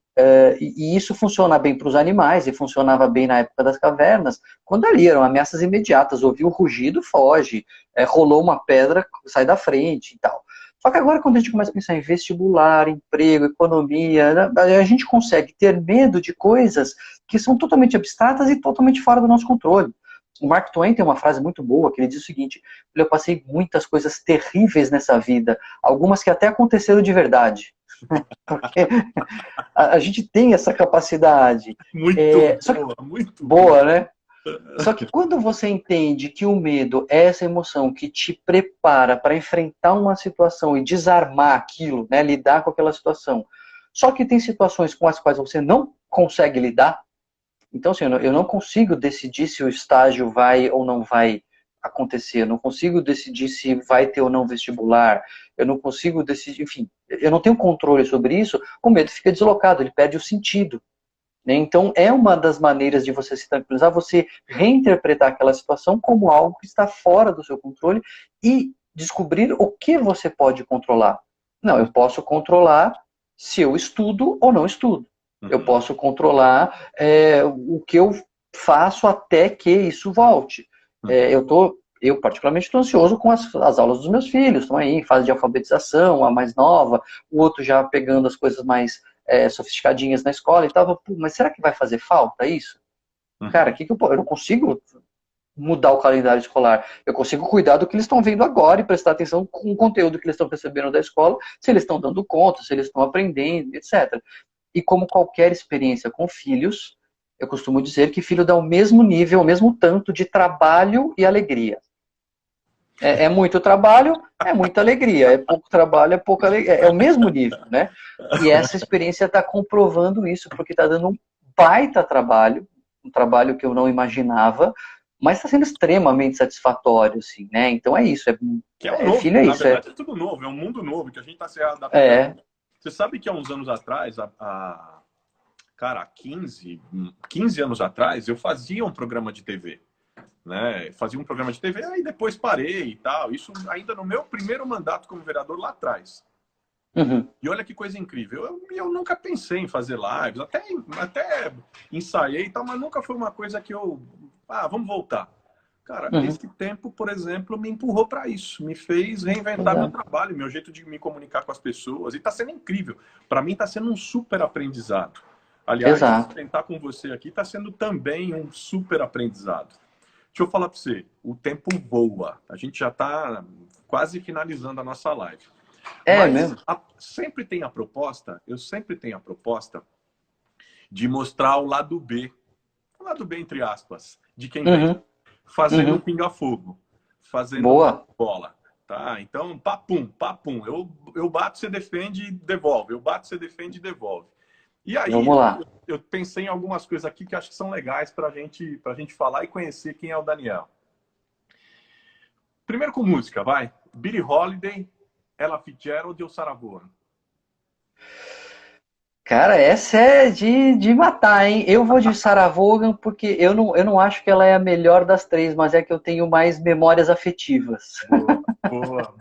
e isso funciona bem para os animais, e funcionava bem na época das cavernas, quando ali eram ameaças imediatas, ouviu o rugido, foge, rolou uma pedra, sai da frente e tal. Só que agora, quando a gente começa a pensar em vestibular, emprego, economia, a gente consegue ter medo de coisas que são totalmente abstratas e totalmente fora do nosso controle. O Mark Twain tem uma frase muito boa que ele diz o seguinte: eu passei muitas coisas terríveis nessa vida, algumas que até aconteceram de verdade. Porque a gente tem essa capacidade. Muito Só boa, muito boa, né? Só que quando você entende que o medo é essa emoção que te prepara para enfrentar uma situação e desarmar aquilo, né, lidar com aquela situação, só que tem situações com as quais você não consegue lidar, então assim, eu não consigo decidir se o estágio vai ou não vai acontecer, eu não consigo decidir se vai ter ou não vestibular, eu não consigo decidir, enfim, eu não tenho controle sobre isso, o medo fica deslocado, ele perde o sentido. Então, é uma das maneiras de você se tranquilizar, você reinterpretar aquela situação como algo que está fora do seu controle e descobrir o que você pode controlar. Não, eu posso controlar se eu estudo ou não estudo. Eu posso controlar o que eu faço até que isso volte. Eu particularmente estou ansioso com as aulas dos meus filhos, estão aí em fase de alfabetização, a mais nova, o outro já pegando as coisas mais sofisticadinhas na escola e tal, mas será que vai fazer falta isso? Cara, eu não consigo mudar o calendário escolar. Eu consigo cuidar do que eles estão vendo agora e prestar atenção com o conteúdo que eles estão recebendo da escola, se eles estão dando conta, se eles estão aprendendo, etc. E como qualquer experiência com filhos, eu costumo dizer que filho dá o mesmo nível, o mesmo tanto de trabalho e alegria. É muito trabalho, é muita alegria. É pouco trabalho, é pouca alegria. É o mesmo nível, né? E essa experiência está comprovando isso, porque está dando um baita trabalho, um trabalho que eu não imaginava, mas está sendo extremamente satisfatório, assim, né? Então é isso. Que é um novo, filho, é na isso. verdade é tudo novo, é um mundo novo que a gente está se adaptando. Você sabe que há uns anos atrás, cara, 15 anos atrás, eu fazia um programa de TV. Né? Fazia um programa de TV, aí depois parei e tal. Isso ainda no meu primeiro mandato como vereador lá atrás. E olha que coisa incrível. Eu nunca pensei em fazer lives, até ensaiei e tal, mas nunca foi uma coisa que vamos voltar. Cara, esse tempo, por exemplo, me empurrou para isso, me fez reinventar meu trabalho, meu jeito de me comunicar com as pessoas, e está sendo incrível. Para mim está sendo um super aprendizado. Aliás, sentar com você aqui está sendo também um super aprendizado. Deixa eu falar para você, o tempo voa. A gente já está quase finalizando a nossa live. Mas mesmo? eu sempre tenho a proposta de mostrar o lado B entre aspas, de quem vem. Fazendo um pinga-fogo, fazendo uma bola. Tá? Então, papum. Eu bato, você defende, devolve. Eu bato, você defende, devolve. E aí, eu pensei em algumas coisas aqui que acho que são legais para a gente falar e conhecer quem é o Daniel. Primeiro com música, vai. Billie Holiday, Ella Fitzgerald ou Sarah Vaughan? Cara, essa é de matar, hein? Eu vou de Sarah Vaughan porque eu não acho que ela é a melhor das três, mas é que eu tenho mais memórias afetivas. Boa.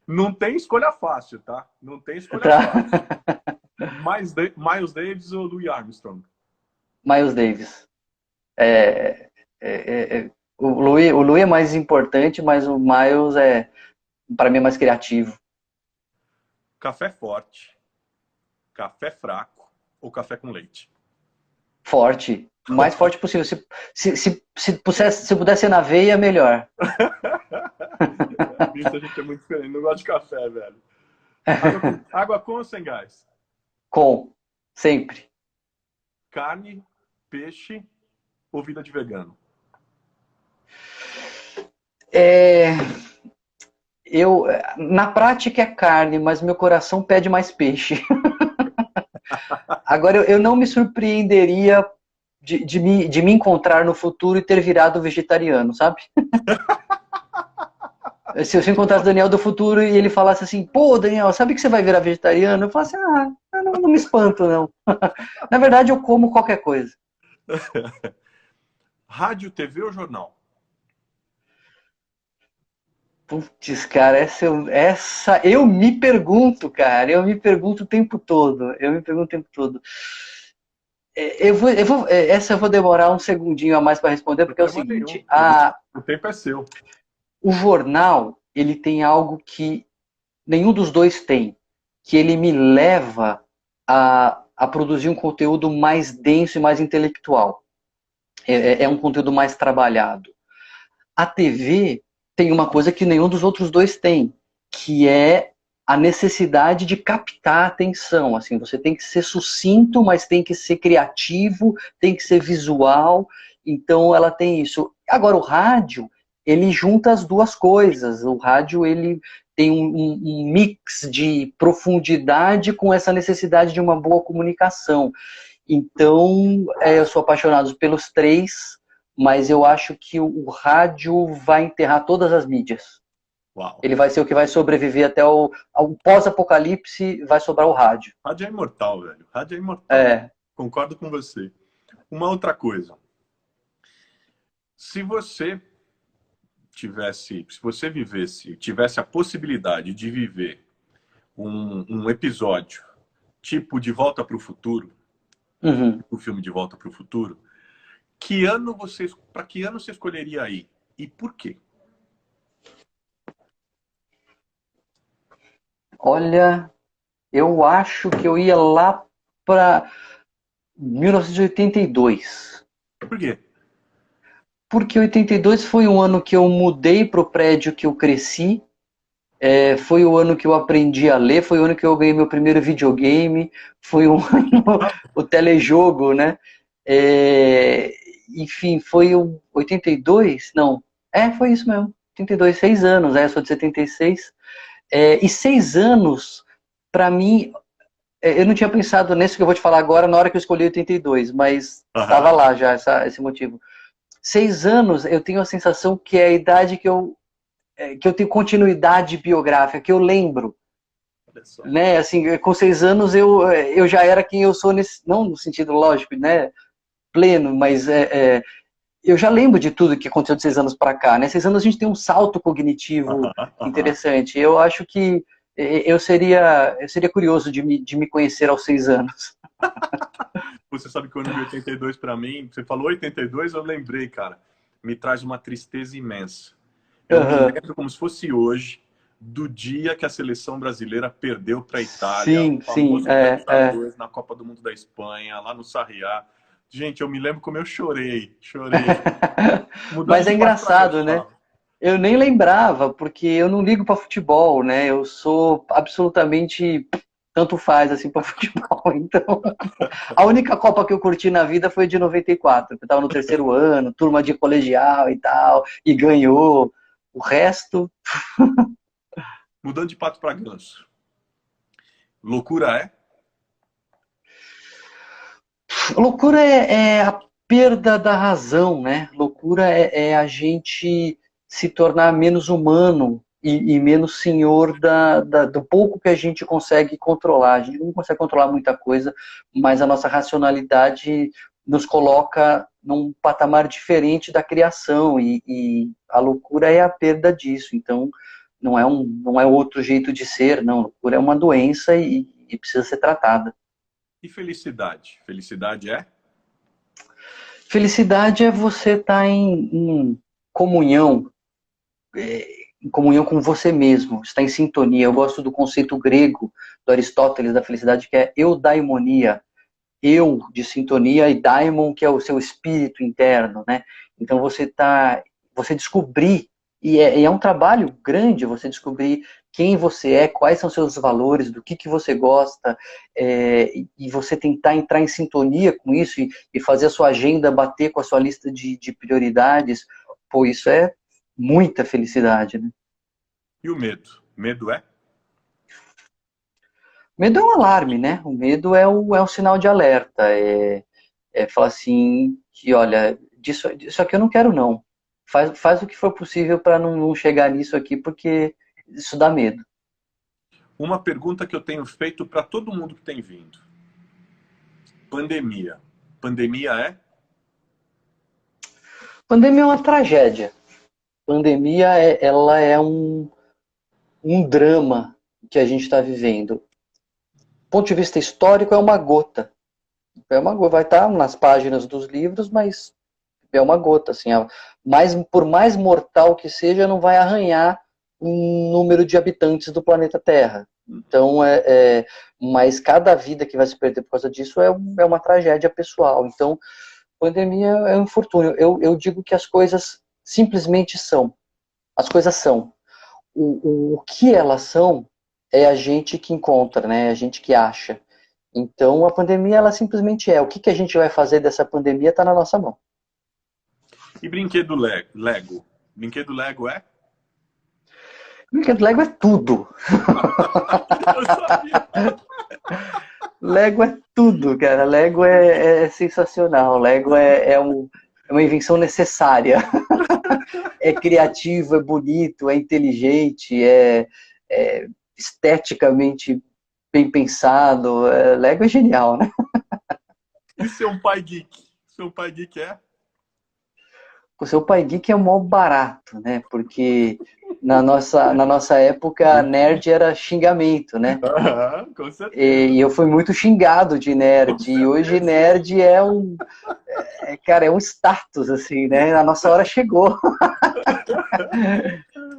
Não tem escolha fácil, tá? Não tem escolha fácil. Miles Davis ou Louis Armstrong? Miles Davis. O Louis é mais importante, mas o Miles para mim, é mais criativo. Café forte, café fraco ou café com leite? Forte. O mais forte possível. Se pudesse ser na veia, melhor. Isso a gente é muito diferente. Não gosto de café, velho. Água com ou sem gás? Com. Sempre. Carne, peixe ou vida de vegano? Na prática é carne, mas meu coração pede mais peixe. Agora, eu não me surpreenderia de me encontrar no futuro e ter virado vegetariano, sabe? Se eu encontrasse o Daniel do futuro e ele falasse assim, pô, Daniel, sabe que você vai virar vegetariano? Eu falasse, não me espanto, não. Na verdade, eu como qualquer coisa. Rádio, TV ou jornal? Putz, cara, essa eu me pergunto, cara. Eu me pergunto o tempo todo. Essa eu vou demorar um segundinho a mais para responder, porque é o seguinte. O tempo é seu. O jornal, ele tem algo que nenhum dos dois tem, que ele me leva a produzir um conteúdo mais denso e mais intelectual. É um conteúdo mais trabalhado. A TV tem uma coisa que nenhum dos outros dois tem, que é a necessidade de captar a atenção. Assim, você tem que ser sucinto, mas tem que ser criativo, tem que ser visual. Então, ela tem isso. Agora, o rádio, ele junta as duas coisas. O rádio, ele tem um mix de profundidade com essa necessidade de uma boa comunicação. Então, eu sou apaixonado pelos três, mas eu acho que o rádio vai enterrar todas as mídias. Uau. Ele vai ser o que vai sobreviver até o pós-apocalipse, vai sobrar o rádio. Rádio é imortal, velho. Rádio é imortal. Concordo com você. Uma outra coisa. Se você tivesse a possibilidade de viver um episódio tipo De Volta para o Futuro, o filme De Volta para o Futuro, para que ano você escolheria aí? E por quê? Olha, eu acho que eu ia lá para 1982. Por quê? Porque 82 foi o ano que eu mudei para o prédio que eu cresci, foi o ano que eu aprendi a ler, foi o ano que eu ganhei meu primeiro videogame, foi o ano, o telejogo, né? Enfim, foi o 82? Não, foi isso mesmo, 82, 6 anos, sou de 76. E 6 anos, para mim, eu não tinha pensado nisso que eu vou te falar agora na hora que eu escolhi 82, mas estava lá já esse motivo. 6 anos, eu tenho a sensação que é a idade que eu tenho continuidade biográfica, que eu lembro. Né? Assim, com 6 anos eu já era quem eu sou, não no sentido lógico, né? Pleno, mas eu já lembro de tudo que aconteceu de 6 anos para cá. Né? 6 anos a gente tem um salto cognitivo interessante. Eu acho que eu seria curioso de me conhecer aos 6 anos. Você sabe que o ano de 82 para mim, você falou 82, eu lembrei, cara, me traz uma tristeza imensa. Eu me lembro como se fosse hoje, do dia que a seleção brasileira perdeu para a Itália, sim, o famoso sim, 3-2 na Copa do Mundo da Espanha, lá no Sarriá. Gente, eu me lembro como eu chorei. Mas é engraçado, né? Eu nem lembrava, porque eu não ligo para futebol, né? Eu sou absolutamente tanto faz assim para futebol. Então, a única Copa que eu curti na vida foi de 94, que eu estava no 3º ano, turma de colegial e tal, e ganhou. O resto... Mudando de pato para ganso. Loucura é? Loucura é a perda da razão, né? Loucura é a gente se tornar menos humano e menos senhor do pouco que a gente consegue controlar. A gente não consegue controlar muita coisa, mas a nossa racionalidade nos coloca num patamar diferente da criação e a loucura é a perda disso. Então, não é outro jeito de ser, não. A loucura é uma doença e precisa ser tratada. E felicidade? Felicidade é? Felicidade é você estar em comunhão, em comunhão com você mesmo, estar em sintonia. Eu gosto do conceito grego do Aristóteles da felicidade, que é eudaimonia, eu de sintonia, e daimon, que é o seu espírito interno, né? Então você descobrir, e é um trabalho grande você descobrir quem você é, quais são seus valores, do que você gosta, e você tentar entrar em sintonia com isso e fazer a sua agenda bater com a sua lista de prioridades. Pô, isso é muita felicidade, né? E o medo? Medo é? Medo é um alarme, né? O medo é um sinal de alerta. Falar assim, que olha, disso aqui eu não quero não. Faz o que for possível para não chegar nisso aqui, porque isso dá medo. Uma pergunta que eu tenho feito para todo mundo que tem vindo. Pandemia. Pandemia é? Pandemia é uma tragédia. Pandemia ela é um drama que a gente está vivendo. Do ponto de vista histórico, é uma gota. Vai estar nas páginas dos livros, mas é uma gota. Assim, por mais mortal que seja, não vai arranhar um número de habitantes do planeta Terra. Então, mas cada vida que vai se perder por causa disso é uma tragédia pessoal. Então, pandemia é um infortúnio. Eu digo que as coisas simplesmente são. As coisas são. O que elas são é a gente que encontra, né? A gente que acha. Então, a pandemia, ela simplesmente é. O que a gente vai fazer dessa pandemia está na nossa mão. E brinquedo Lego? Brinquedo Lego é? Brinquedo Lego é tudo. Eu sabia. Lego é tudo, cara. Lego é sensacional. Lego é uma invenção necessária. É criativo, é bonito, é inteligente, é esteticamente bem pensado. Lego é genial, né? E seu pai geek? Seu pai geek é? O seu pai geek é o maior barato, né? Porque na nossa época, nerd era xingamento, né? Com certeza. E eu fui muito xingado de Com nerd. E hoje certeza. nerd cara, é um status, assim, né? A nossa hora chegou.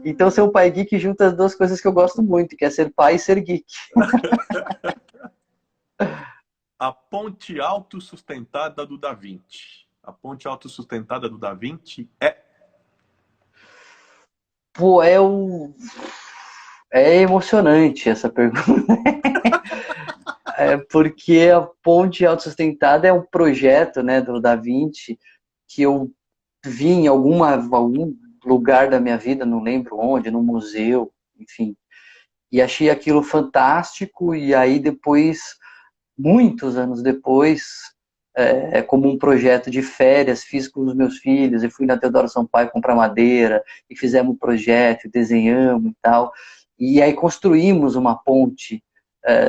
Então, ser um pai geek junta as duas coisas que eu gosto muito, que é ser pai e ser geek. A ponte autossustentada do Da Vinci. A ponte autossustentada do Da Vinci é? Pô, é emocionante essa pergunta. Porque a ponte autossustentada é um projeto, né, do Da Vinci que eu vi em algum lugar da minha vida, não lembro onde, num museu, enfim. E achei aquilo fantástico, e aí depois, muitos anos depois, como um projeto de férias, fiz com os meus filhos, e fui na Teodoro Sampaio comprar madeira, e fizemos um projeto, desenhamos e tal. E aí construímos uma ponte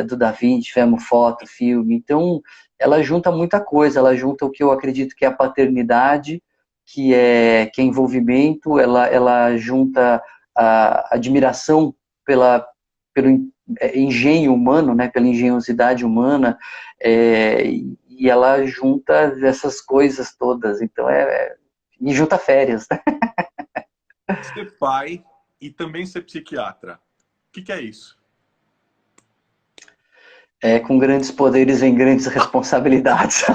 do Da Vinci, tivemos foto, filme. Então, ela junta muita coisa, ela junta o que eu acredito que é a paternidade, que é envolvimento, ela junta a admiração pelo engenho humano, né, pela engenhosidade humana, e ela junta essas coisas todas. Então, e junta férias, né? Ser pai e também ser psiquiatra. O que é isso? Com grandes poderes vem grandes responsabilidades.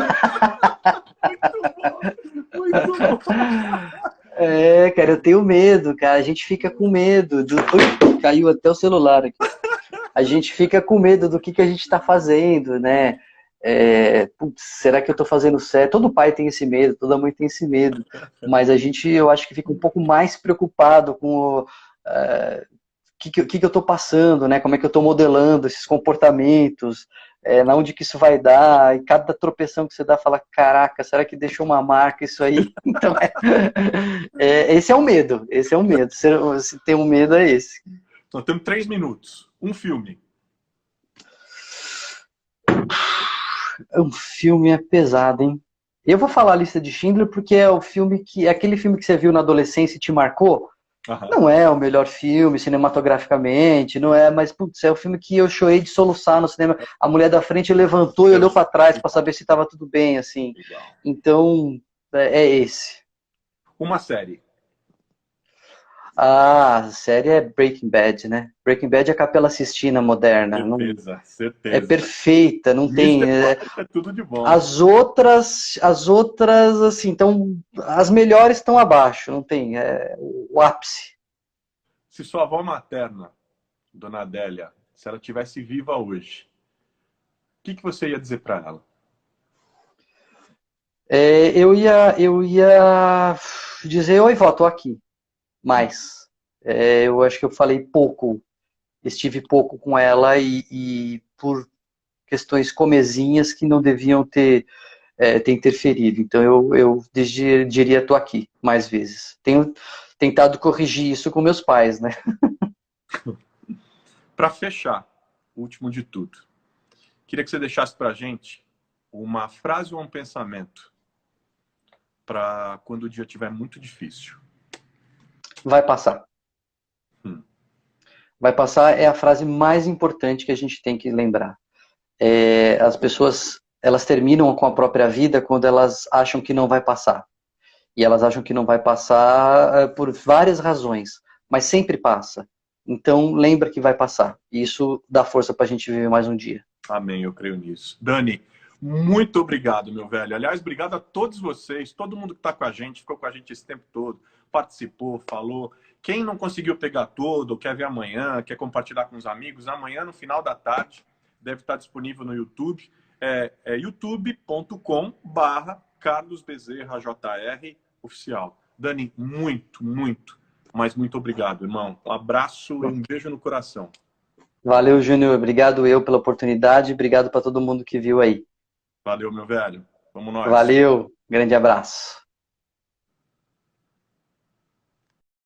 Muito bom! Muito bom! Cara, eu tenho medo, cara. A gente fica com medo. Ui, caiu até o celular aqui. A gente fica com medo do que a gente está fazendo, né? Putz, será que eu estou fazendo certo? Todo pai tem esse medo, toda mãe tem esse medo. Mas eu acho que fica um pouco mais preocupado com o que eu estou passando, né? Como é que eu estou modelando esses comportamentos, na onde que isso vai dar, e cada tropeção que você dá, fala, caraca, será que deixou uma marca isso aí? Então, esse é o medo, esse é o medo. Se tem um medo, é esse. Nós temos 3 minutos. Um filme. Um filme é pesado, hein? Eu vou falar a Lista de Schindler porque é aquele filme que você viu na adolescência e te marcou. Aham. Não é o melhor filme cinematograficamente, não é, mas putz, é o filme que eu chorei de soluçar no cinema. A mulher da frente levantou e olhou para trás para saber se estava tudo bem, assim. Legal. Então, é esse. Uma série. A série é Breaking Bad, né? Breaking Bad é a Capela Sistina moderna. Certeza, É certeza. perfeita, não tem. É tudo de bom. As outras, assim, então, as melhores estão abaixo, não tem. O ápice. Se sua avó materna, Dona Adélia, se ela tivesse viva hoje, o que você ia dizer para ela? Eu ia dizer, oi, vó, tô aqui. Mas eu acho que eu falei pouco, estive pouco com ela e por questões comezinhas que não deviam ter interferido. Então eu diria, tô aqui mais vezes. Tenho tentado corrigir isso com meus pais, né? Para fechar, o último de tudo, queria que você deixasse para a gente uma frase ou um pensamento para quando o dia estiver muito difícil. Vai passar. Vai passar é a frase mais importante que a gente tem que lembrar. As pessoas, elas terminam com a própria vida quando elas acham que não vai passar. E elas acham que não vai passar por várias razões, mas sempre passa. Então, lembra que vai passar. E isso dá força para a gente viver mais um dia. Amém, eu creio nisso. Dani, muito obrigado, meu velho. Aliás, obrigado a todos vocês, todo mundo que está com a gente, ficou com a gente esse tempo todo. participou, falou. Quem não conseguiu pegar todo, quer ver amanhã, quer compartilhar com os amigos, amanhã, no final da tarde, deve estar disponível no YouTube. É youtube.com/Carlos Bezerra JR oficial. Dani, mas muito obrigado, irmão. Um abraço e um beijo no coração. Valeu, Júnior. Obrigado eu pela oportunidade. Obrigado para todo mundo que viu aí. Valeu, meu velho. Vamos nós. Valeu. Grande abraço.